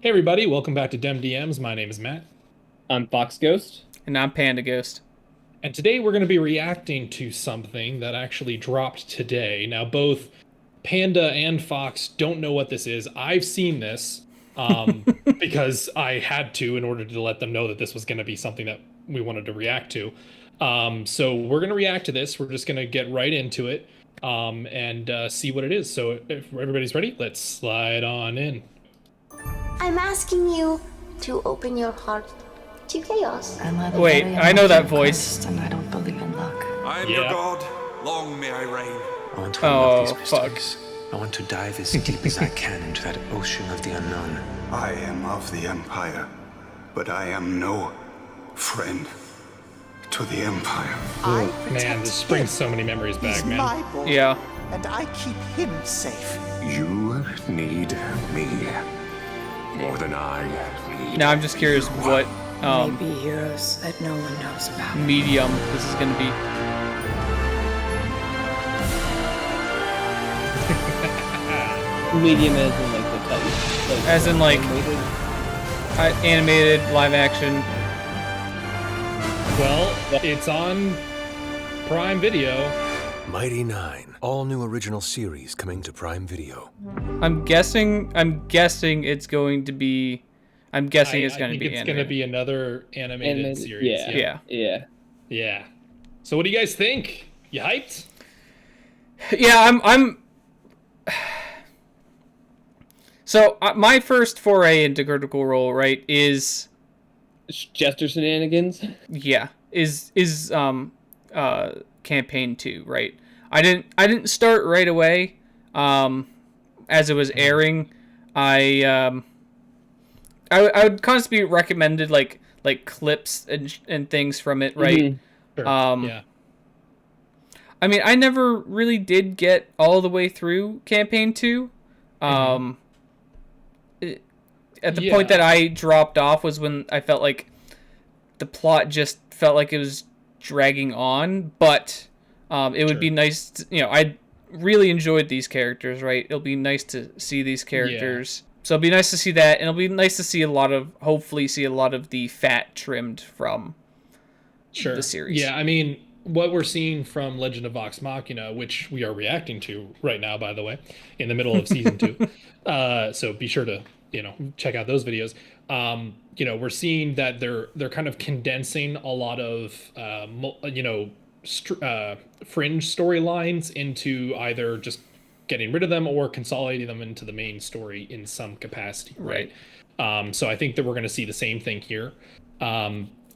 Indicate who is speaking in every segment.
Speaker 1: Hey everybody, welcome back to DemDMs. My name is Matt,
Speaker 2: I'm Fox Ghost.
Speaker 3: And I'm Panda Ghost.
Speaker 1: and today we're going to be reacting to something that actually dropped today. Now, both Panda and Fox don't know what this is. I've seen this because I had to in order to let them know that this was going to be something that we wanted to react to. So we're going to react to this. We're just going to get right into it and see what it is. So if everybody's ready, let's slide on in.
Speaker 4: I'm asking you to open your heart to chaos.
Speaker 3: Wait, I know that voice.
Speaker 5: And I don't believe in luck.
Speaker 6: I am
Speaker 1: Yeah.
Speaker 6: your god. Long may I reign.
Speaker 5: I want to unlock these
Speaker 3: fuck.
Speaker 5: mysteries. I want to dive as deep as I can into that ocean of the unknown.
Speaker 7: I am of the Empire, but I am no friend to the Empire.
Speaker 8: I
Speaker 1: Man,
Speaker 8: protect
Speaker 1: this brings
Speaker 8: him.
Speaker 1: so many memories back,
Speaker 8: He's
Speaker 1: man.
Speaker 8: my boy,
Speaker 3: Yeah.
Speaker 8: and I keep him safe.
Speaker 7: You need me more than I need.
Speaker 3: Now I'm just curious what
Speaker 5: Maybe heroes that no one knows about.
Speaker 3: medium this is gonna be.
Speaker 2: Medium as in like the type.
Speaker 3: As in, like,
Speaker 2: animated.
Speaker 3: Animated, live action.
Speaker 1: Well, it's on Prime Video.
Speaker 9: Mighty Nine, all new original series coming to Prime Video.
Speaker 3: I'm guessing it's going to be. I'm guessing it's
Speaker 1: I
Speaker 3: going to
Speaker 1: think
Speaker 3: be
Speaker 1: it's
Speaker 3: animated.
Speaker 1: going to be another animated
Speaker 2: Animated,
Speaker 1: series.
Speaker 3: Yeah.
Speaker 1: Yeah. So what do you guys think? You hyped?
Speaker 3: Yeah, I'm. So my first foray into Critical Role, right, is
Speaker 2: Jester shenanigans.
Speaker 3: is campaign 2, right? I didn't start right away as it was airing. I would constantly be recommended like clips and things from it, right?
Speaker 1: Sure. Yeah.
Speaker 3: I mean, I never really did get all the way through campaign 2. At the point that I dropped off was when I felt like the plot just felt like it was dragging on, but it would be nice to, I really enjoyed these characters, right? It'll be nice to see these characters. So it'll be nice to see that, and it'll be nice to see hopefully see a lot of the fat trimmed from the series.
Speaker 1: Yeah, I mean, what we're seeing from Legend of Vox Machina, which we are reacting to right now, by the way, in the middle of season 2. So be sure to, check out those videos. We're seeing that they're kind of condensing a lot of, fringe storylines into either just getting rid of them or consolidating them into the main story in some capacity, right? So I think that we're going to see the same thing here.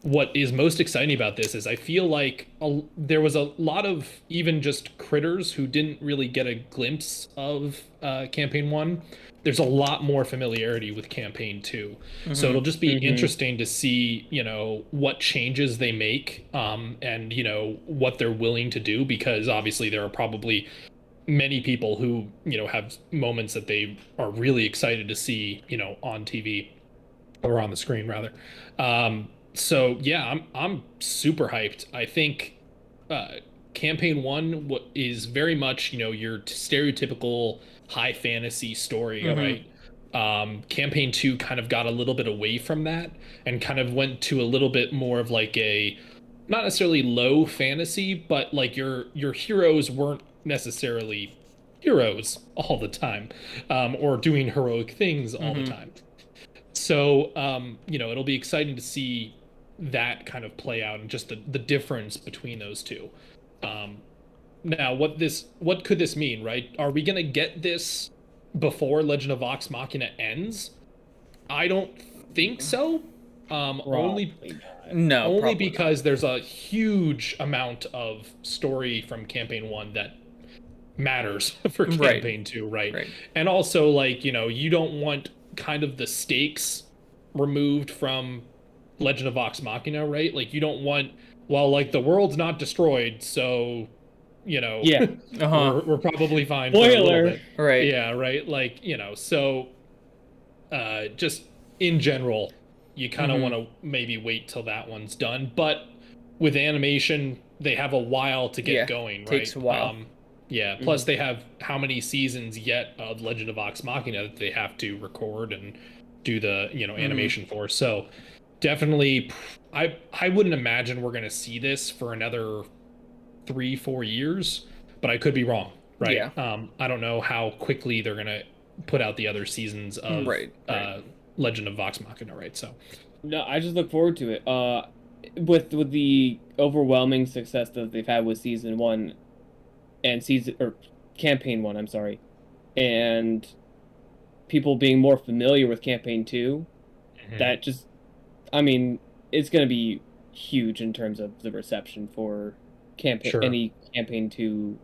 Speaker 1: What is most exciting about this is I feel like there was a lot of even just critters who didn't really get a glimpse of campaign 1. There's a lot more familiarity with campaign 2. So it'll just be interesting to see, what changes they make and, what they're willing to do, because obviously there are probably many people who, have moments that they are really excited to see, on TV or on the screen rather. So yeah, I'm super hyped. I think campaign 1 is very much, your stereotypical high fantasy story, right? Campaign 2 kind of got a little bit away from that and kind of went to a little bit more of like a, not necessarily low fantasy, but like your heroes weren't necessarily heroes all the time, or doing heroic things all the time. So it'll be exciting to see that kind of play out and just the difference between those two. Now, what could this mean, right? Are we gonna get this before Legend of Vox Machina ends? I don't think so. Only
Speaker 3: Probably
Speaker 1: because there's a huge amount of story from campaign 1 that matters for campaign 2, right? And also, like, you don't want kind of the stakes removed from Legend of Vox Machina, right? Like, you don't want, well, like, the world's not destroyed, so we're probably fine for a little
Speaker 2: Spoiler.
Speaker 1: bit.
Speaker 3: Right.
Speaker 1: Yeah, right. Like, so just in general, you kind of want to maybe wait till that one's done. But with animation, they have a while to get going, right?
Speaker 3: Takes a while.
Speaker 1: Yeah. Plus, they have how many seasons yet of Legend of Vox Machina that they have to record and do the animation for. So definitely, I wouldn't imagine we're gonna see this for another 3-4 years, but I could be wrong. Right.
Speaker 3: Yeah.
Speaker 1: I don't know how quickly they're gonna put out the other seasons of Legend of Vox Machina. Right. So.
Speaker 2: No, I just look forward to it. With the overwhelming success that they've had with season 1 and campaign 1, I'm sorry, and people being more familiar with campaign 2, that just, I mean, it's going to be huge in terms of the reception for any campaign 2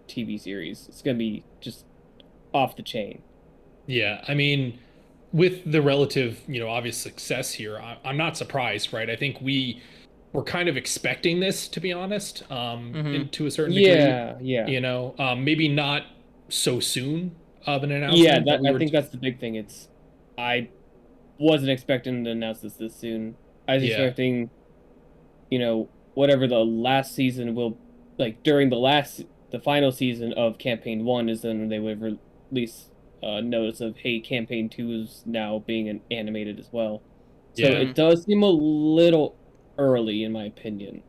Speaker 2: TV series. It's going to be just off the chain.
Speaker 1: Yeah, I mean, with the relative, obvious success here, I'm not surprised, right? I think we're kind of expecting this, to be honest, to a certain degree.
Speaker 2: Yeah.
Speaker 1: Maybe not so soon of an announcement.
Speaker 2: Yeah, I think that's the big thing. I wasn't expecting to announce this soon. I was expecting, whatever the last season will, like during the final season of campaign 1 is then when they would release notice of, hey, campaign 2 is now being animated as well. So it does seem a little early, in my opinion.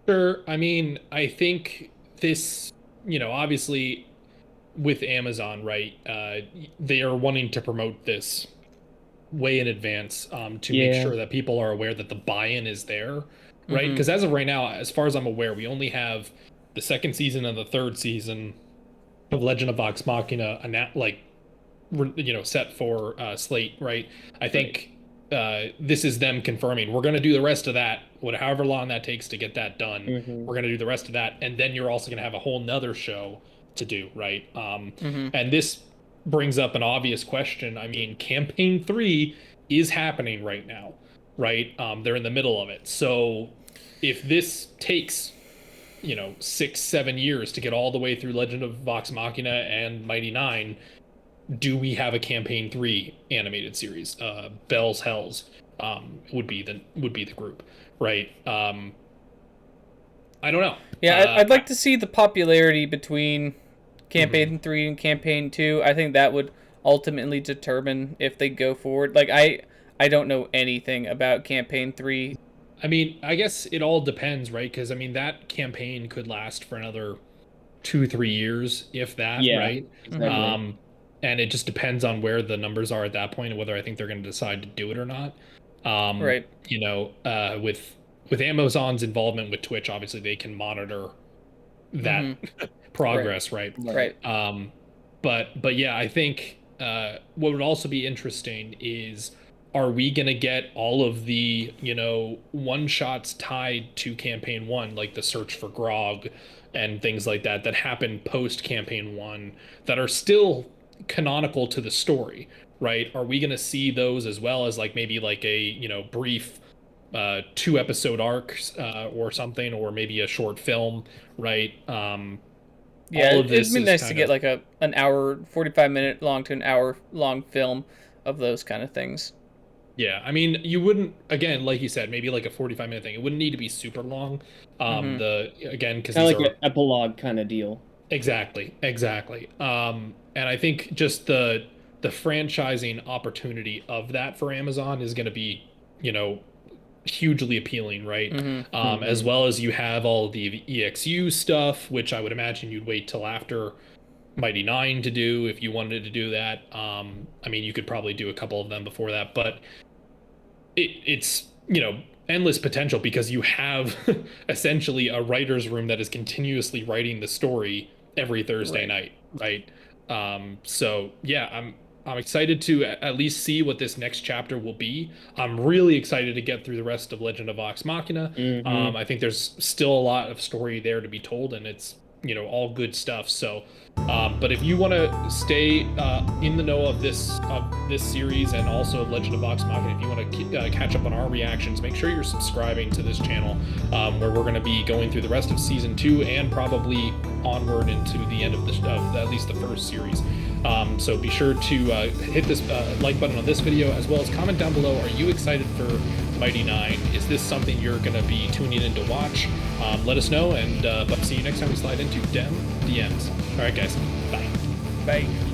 Speaker 1: Sure. I mean, I think this, obviously with Amazon, right, they are wanting to promote this way in advance to make sure that people are aware that the buy-in is there, right? Because as of right now, as far as I'm aware, we only have the second season and the third season of Legend of Vox Machina, set for slate, right? I think this is them confirming we're going to do the rest of that, however long that takes to get that done. We're going to do the rest of that, and then you're also going to have a whole nother show to do, right? And this brings up an obvious question. I mean, campaign 3 is happening right now, right? They're in the middle of it. So if this takes 6-7 years to get all the way through Legend of Vox Machina and Mighty Nein, do we have a campaign 3 animated series? Bell's Hells would be the group, right? I don't know.
Speaker 3: Yeah, I'd like to see the popularity between campaign 3 and campaign 2. I think that would ultimately determine if they go forward. Like I don't know anything about campaign 3.
Speaker 1: I mean, I guess it all depends, right? Because I mean, that campaign could last for another 2-3 years, if that, right?
Speaker 2: Exactly.
Speaker 1: And it just depends on where the numbers are at that point and whether I think they're going to decide to do it or not.
Speaker 3: Right.
Speaker 1: With Amazon's involvement with Twitch, obviously they can monitor that progress, right? But yeah, I think what would also be interesting is, are we going to get all of the, one-shots tied to campaign 1, like the search for Grog and things like that happened post campaign 1 that are still canonical to the story, right? Are we going to see those as well as maybe a, brief 2-episode arcs or something, or maybe a short film, right?
Speaker 3: Yeah, it'd be nice to get an hour, 45-minute long to an hour long film of those kind of things.
Speaker 1: Yeah, I mean, you wouldn't, again, like you said, maybe a 45-minute thing. It wouldn't need to be super long. Because
Speaker 2: kind of an epilogue kind of deal.
Speaker 1: Exactly. And I think just the franchising opportunity of that for Amazon is going to be, hugely appealing, right? As well as you have all the EXU stuff, which I would imagine you'd wait till after Mighty Nein to do if you wanted to do that. I mean, you could probably do a couple of them before that, but it's endless potential because you have essentially a writer's room that is continuously writing the story every Thursday night, right? So yeah, I'm excited to at least see what this next chapter will be. I'm really excited to get through the rest of Legend of Vox Machina. I think there's still a lot of story there to be told, and it's all good stuff. So but if you want to stay in the know of this series and also Legend of Vox Machina, if you want to catch up on our reactions, make sure you're subscribing to this channel, where we're going to be going through the rest of season 2 and probably onward into the end of at least the first series. So be sure to hit this like button on this video, as well as comment down below. Are you excited for Mighty Nein? Is this something you're going to be tuning in to watch? Let us know, and but see you next time we slide into Dem. DMs. All right, guys. Bye.
Speaker 3: Bye.